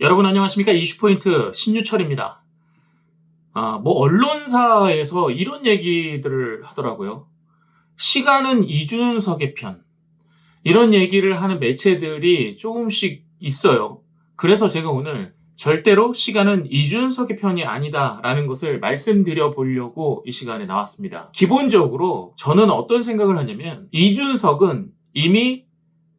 여러분 안녕하십니까? 이슈포인트 신유철입니다. 언론사에서 이런 얘기들을 하더라고요. 시간은 이준석의 편. 이런 얘기를 하는 매체들이 조금씩 있어요. 그래서 제가 오늘 절대로 시간은 이준석의 편이 아니다라는 것을 말씀드려 보려고 이 시간에 나왔습니다. 기본적으로 저는 어떤 생각을 하냐면 이준석은 이미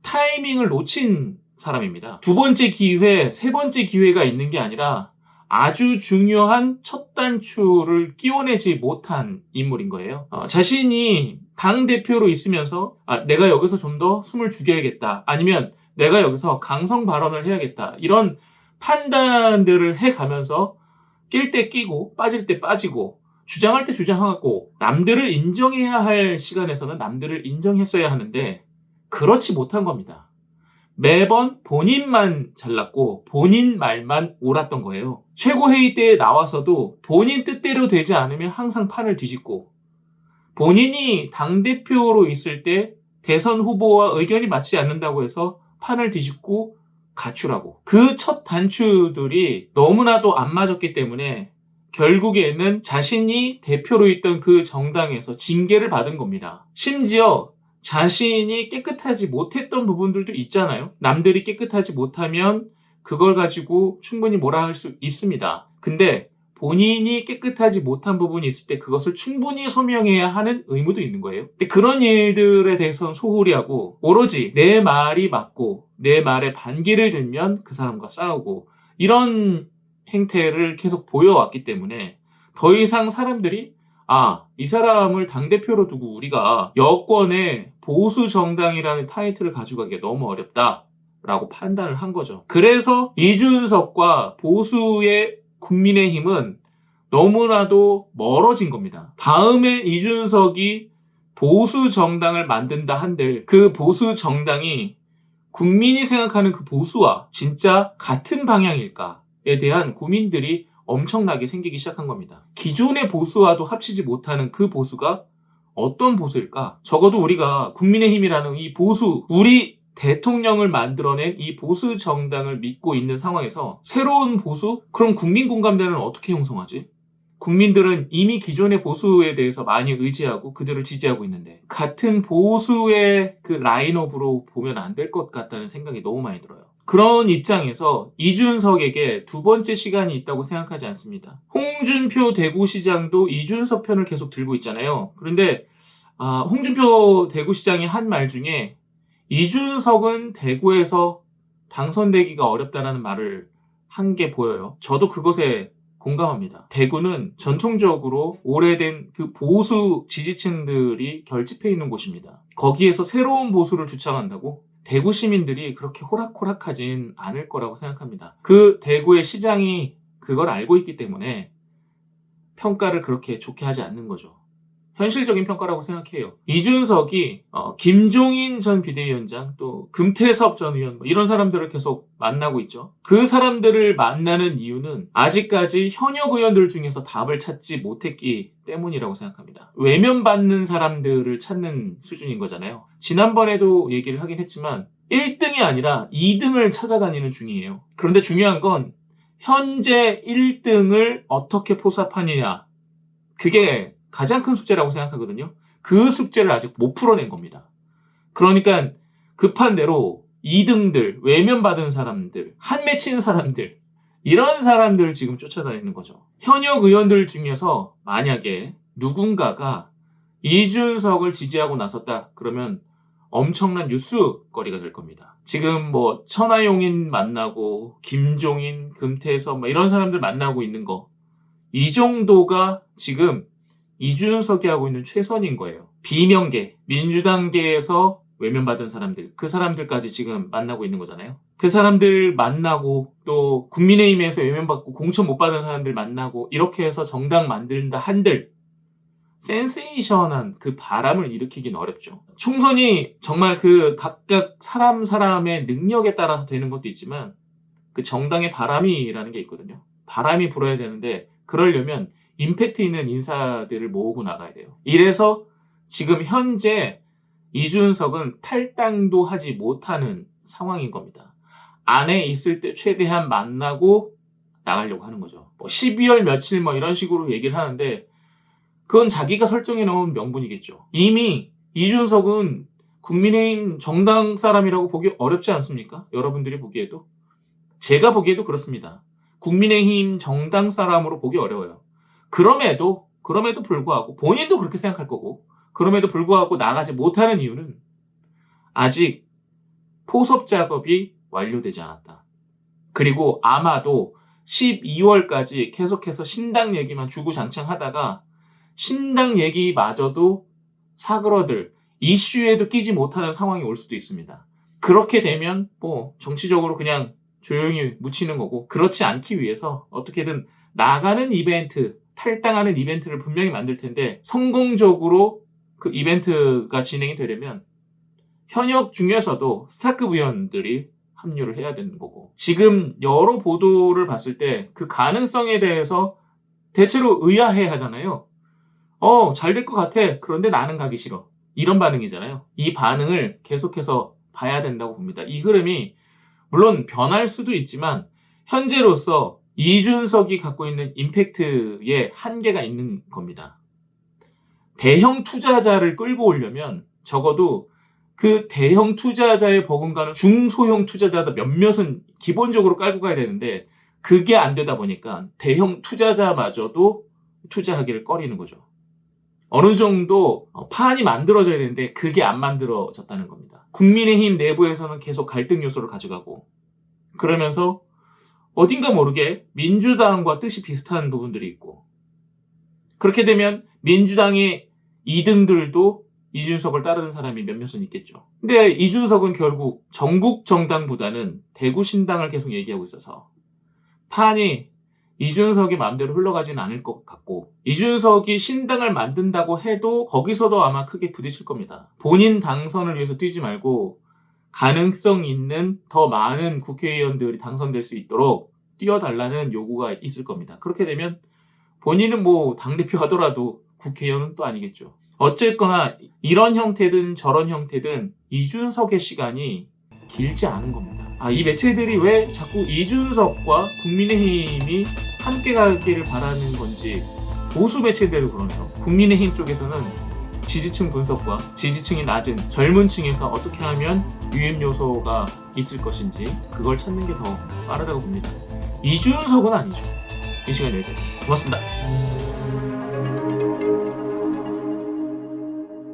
타이밍을 놓친 사람입니다. 두 번째 기회, 세 번째 기회가 있는 게 아니라 아주 중요한 첫 단추를 끼워내지 못한 인물인 거예요. 자신이 당대표로 있으면서 내가 여기서 좀 더 숨을 죽여야겠다. 아니면 내가 여기서 강성 발언을 해야겠다. 이런 판단들을 해가면서 낄 때 끼고 빠질 때 빠지고 주장할 때 주장하고 남들을 인정해야 할 시간에서는 남들을 인정했어야 하는데 그렇지 못한 겁니다. 매번 본인만 잘났고 본인 말만 옳았던 거예요. 최고회의 때에 나와서도 본인 뜻대로 되지 않으면 항상 판을 뒤집고 본인이 당대표로 있을 때 대선 후보와 의견이 맞지 않는다고 해서 판을 뒤집고 가출하고 그 첫 단추들이 너무나도 안 맞았기 때문에 결국에는 자신이 대표로 있던 그 정당에서 징계를 받은 겁니다. 심지어 자신이 깨끗하지 못했던 부분들도 있잖아요. 남들이 깨끗하지 못하면 그걸 가지고 충분히 뭐라 할 수 있습니다. 근데 본인이 깨끗하지 못한 부분이 있을 때 그것을 충분히 소명해야 하는 의무도 있는 거예요. 근데 그런 일들에 대해서는 소홀히 하고 오로지 내 말이 맞고 내 말에 반기를 들면 그 사람과 싸우고 이런 행태를 계속 보여왔기 때문에 더 이상 사람들이 이 사람을 당대표로 두고 우리가 여권의 보수 정당이라는 타이틀을 가져가기가 너무 어렵다라고 판단을 한 거죠. 그래서 이준석과 보수의 국민의힘은 너무나도 멀어진 겁니다. 다음에 이준석이 보수 정당을 만든다 한들 그 보수 정당이 국민이 생각하는 그 보수와 진짜 같은 방향일까에 대한 고민들이 엄청나게 생기기 시작한 겁니다. 기존의 보수와도 합치지 못하는 그 보수가 어떤 보수일까? 적어도 우리가 국민의힘이라는 이 보수, 우리 대통령을 만들어낸 이 보수 정당을 믿고 있는 상황에서 새로운 보수? 그럼 국민 공감대는 어떻게 형성하지? 국민들은 이미 기존의 보수에 대해서 많이 의지하고 그들을 지지하고 있는데 같은 보수의 그 라인업으로 보면 안 될 것 같다는 생각이 너무 많이 들어요. 그런 입장에서 이준석에게 두 번째 시간이 있다고 생각하지 않습니다. 홍준표 대구시장도 이준석 편을 계속 들고 있잖아요. 그런데 홍준표 대구시장이 한 말 중에 이준석은 대구에서 당선되기가 어렵다는 말을 한 게 보여요. 저도 그것에 공감합니다. 대구는 전통적으로 오래된 그 보수 지지층들이 결집해 있는 곳입니다. 거기에서 새로운 보수를 주창한다고? 대구 시민들이 그렇게 호락호락하진 않을 거라고 생각합니다. 그 대구의 시장이 그걸 알고 있기 때문에 평가를 그렇게 좋게 하지 않는 거죠. 현실적인 평가라고 생각해요. 이준석이 김종인 전 비대위원장 또 금태섭 전 의원 이런 사람들을 계속 만나고 있죠. 그 사람들을 만나는 이유는 아직까지 현역 의원들 중에서 답을 찾지 못했기 때문이라고 생각합니다. 외면받는 사람들을 찾는 수준인 거잖아요. 지난번에도 얘기를 하긴 했지만 1등이 아니라 2등을 찾아다니는 중이에요. 그런데 중요한 건 현재 1등을 어떻게 포섭하느냐 그게 가장 큰 숙제라고 생각하거든요. 그 숙제를 아직 못 풀어낸 겁니다. 그러니까 급한 대로 2등들, 외면받은 사람들, 한 맺힌 사람들 이런 사람들을 지금 쫓아다니는 거죠. 현역 의원들 중에서 만약에 누군가가 이준석을 지지하고 나섰다 그러면 엄청난 뉴스거리가 될 겁니다. 지금 천하용인 만나고 김종인, 금태섭 이런 사람들 만나고 있는 거 이 정도가 지금 이준석이 하고 있는 최선인 거예요. 비명계, 민주당계에서 외면받은 사람들, 그 사람들까지 지금 만나고 있는 거잖아요. 그 사람들 만나고 또 국민의힘에서 외면받고 공천 못 받은 사람들 만나고 이렇게 해서 정당 만든다 한들 센세이션한 그 바람을 일으키긴 어렵죠. 총선이 정말 그 각각 사람의 능력에 따라서 되는 것도 있지만 그 정당의 바람이라는 게 있거든요. 바람이 불어야 되는데 그러려면 임팩트 있는 인사들을 모으고 나가야 돼요. 이래서 지금 현재 이준석은 탈당도 하지 못하는 상황인 겁니다. 안에 있을 때 최대한 만나고 나가려고 하는 거죠. 뭐 12월 며칠 뭐 이런 식으로 얘기를 하는데 그건 자기가 설정해 놓은 명분이겠죠. 이미 이준석은 국민의힘 정당 사람이라고 보기 어렵지 않습니까? 여러분들이 보기에도. 제가 보기에도 그렇습니다. 국민의힘 정당 사람으로 보기 어려워요. 그럼에도 불구하고 본인도 그렇게 생각할 거고 그럼에도 불구하고 나가지 못하는 이유는 아직 포섭 작업이 완료되지 않았다. 그리고 아마도 12월까지 계속해서 신당 얘기만 주구장창 하다가 신당 얘기마저도 사그러들 이슈에도 끼지 못하는 상황이 올 수도 있습니다. 그렇게 되면 뭐 정치적으로 그냥 조용히 묻히는 거고 그렇지 않기 위해서 어떻게든 나가는 이벤트, 탈당하는 이벤트를 분명히 만들 텐데 성공적으로 그 이벤트가 진행이 되려면 현역 중에서도 스타급 의원들이 합류를 해야 되는 거고 지금 여러 보도를 봤을 때 그 가능성에 대해서 대체로 의아해 하잖아요. 잘 될 것 같아. 그런데 나는 가기 싫어. 이런 반응이잖아요. 이 반응을 계속해서 봐야 된다고 봅니다. 이 흐름이 물론 변할 수도 있지만 현재로서 이준석이 갖고 있는 임팩트에 한계가 있는 겁니다. 대형 투자자를 끌고 오려면 적어도 그 대형 투자자의 버금가는 중소형 투자자다 몇몇은 기본적으로 깔고 가야 되는데 그게 안 되다 보니까 대형 투자자마저도 투자하기를 꺼리는 거죠. 어느 정도 판이 만들어져야 되는데 그게 안 만들어졌다는 겁니다. 국민의힘 내부에서는 계속 갈등 요소를 가져가고 그러면서 어딘가 모르게 민주당과 뜻이 비슷한 부분들이 있고 그렇게 되면 민주당의 2등들도 이준석을 따르는 사람이 몇몇은 있겠죠. 근데 이준석은 결국 전국 정당보다는 대구 신당을 계속 얘기하고 있어서 판이 이준석의 마음대로 흘러가진 않을 것 같고 이준석이 신당을 만든다고 해도 거기서도 아마 크게 부딪힐 겁니다. 본인 당선을 위해서 뛰지 말고 가능성 있는 더 많은 국회의원들이 당선될 수 있도록 뛰어달라는 요구가 있을 겁니다. 그렇게 되면 본인은 뭐 당대표 하더라도 국회의원은 또 아니겠죠. 어쨌거나 이런 형태든 저런 형태든 이준석의 시간이 길지 않은 겁니다. 이 매체들이 왜 자꾸 이준석과 국민의힘이 함께 가기를 바라는 건지 보수 매체대로 그러네요. 국민의힘 쪽에서는 지지층 분석과 지지층이 낮은 젊은 층에서 어떻게 하면 유입 요소가 있을 것인지 그걸 찾는 게 더 빠르다고 봅니다. 이준석은 아니죠. 이 시간 여기까지. 고맙습니다.